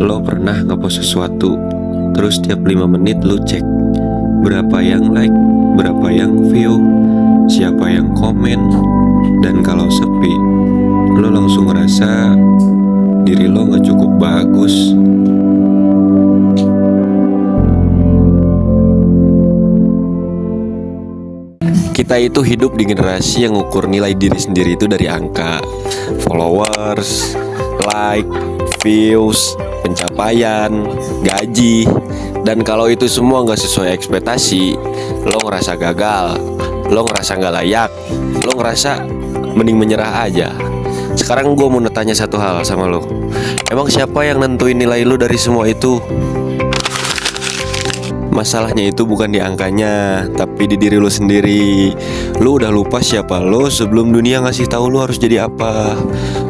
Lo pernah ngepost sesuatu, terus tiap 5 menit lo cek berapa yang like, berapa yang view, siapa yang komen. Dan kalau sepi, lo langsung ngerasa diri lo gak cukup bagus. Kita itu hidup di generasi yang ukur nilai diri sendiri itu dari angka, followers, like, views, pencapaian, gaji. Dan kalau itu semua gak sesuai ekspektasi, lo ngerasa gagal, lo ngerasa gak layak, lo ngerasa mending menyerah aja. Sekarang gue mau tanya satu hal sama lo. Emang siapa yang nentuin nilai lo dari semua itu? Masalahnya itu bukan di angkanya, tapi di diri lo sendiri. Lo udah lupa siapa lo sebelum dunia ngasih tahu lo harus jadi apa.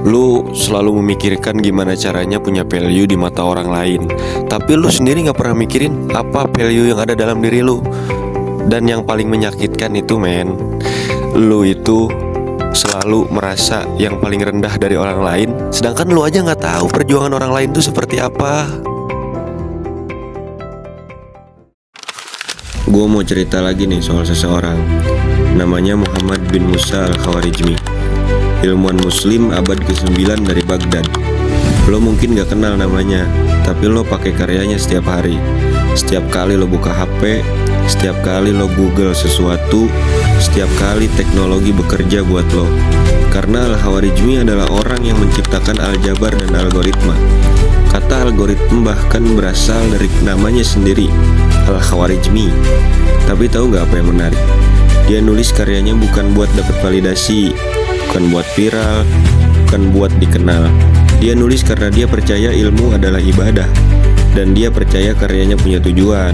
Lo selalu memikirkan gimana caranya punya value di mata orang lain, tapi lo sendiri gak pernah mikirin apa value yang ada dalam diri lo. Dan yang paling menyakitkan itu lo itu selalu merasa yang paling rendah dari orang lain, sedangkan lo aja gak tahu perjuangan orang lain itu seperti apa. Gue mau cerita lagi nih soal seseorang. Namanya Muhammad bin Musa al-Khawarizmi, ilmuwan muslim abad ke-9 dari Baghdad. Lo mungkin gak kenal namanya, tapi lo pakai karyanya setiap hari. Setiap kali lo buka HP, setiap kali lo Google sesuatu, setiap kali teknologi bekerja buat lo. Karena Al-Khawarizmi adalah orang yang menciptakan aljabar dan algoritma. Kata algoritma bahkan berasal dari namanya sendiri, Al-Khawarizmi. Tapi tahu gak apa yang menarik? Dia nulis karyanya bukan buat dapat validasi, bukan buat viral, bukan buat dikenal. Dia nulis karena dia percaya ilmu adalah ibadah, dan dia percaya karyanya punya tujuan.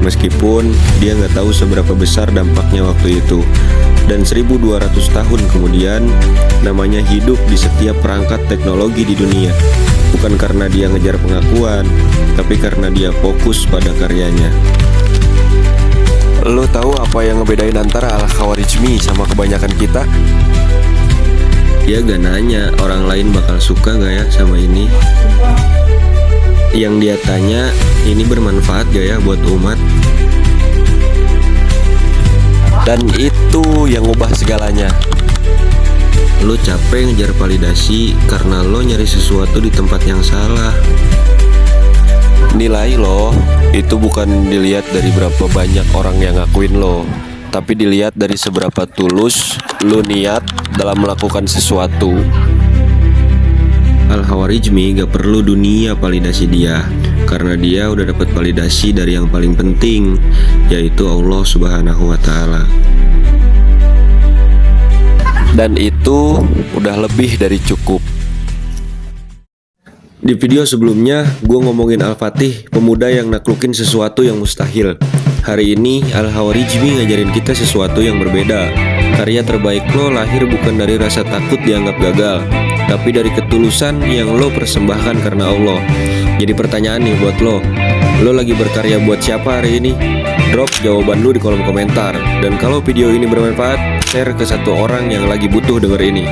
Meskipun dia gak tahu seberapa besar dampaknya waktu itu. Dan 1200 tahun kemudian, namanya hidup di setiap perangkat teknologi di dunia. Bukan karena dia ngejar pengakuan, tapi karena dia fokus pada karyanya. Lo tahu apa yang ngebedain antara Al-Khawarizmi sama kebanyakan kita? Dia gak nanya orang lain bakal suka gak ya sama ini. Yang dia tanya, ini bermanfaat gak ya buat umat? Dan itu yang ngubah segalanya. Lo capek ngejar validasi karena lo nyari sesuatu di tempat yang salah. Nilai lo itu bukan dilihat dari berapa banyak orang yang ngakuin lo, tapi dilihat dari seberapa tulus lo niat dalam melakukan sesuatu. Al-Khawarizmi gak perlu dunia validasi dia, karena dia udah dapat validasi dari yang paling penting, yaitu Allah Subhanahu wa Ta'ala. Dan itu udah lebih dari cukup. Di video sebelumnya, gue ngomongin Al-Fatih, pemuda yang naklukin sesuatu yang mustahil. Hari ini, Al-Khawarizmi ngajarin kita sesuatu yang berbeda. Karya terbaik lo lahir bukan dari rasa takut dianggap gagal, tapi dari ketulusan yang lo persembahkan karena Allah. Jadi pertanyaan nih buat lo lagi berkarya buat siapa hari ini? Drop jawaban lo di kolom komentar. Dan kalau video ini bermanfaat, share ke satu orang yang lagi butuh denger ini.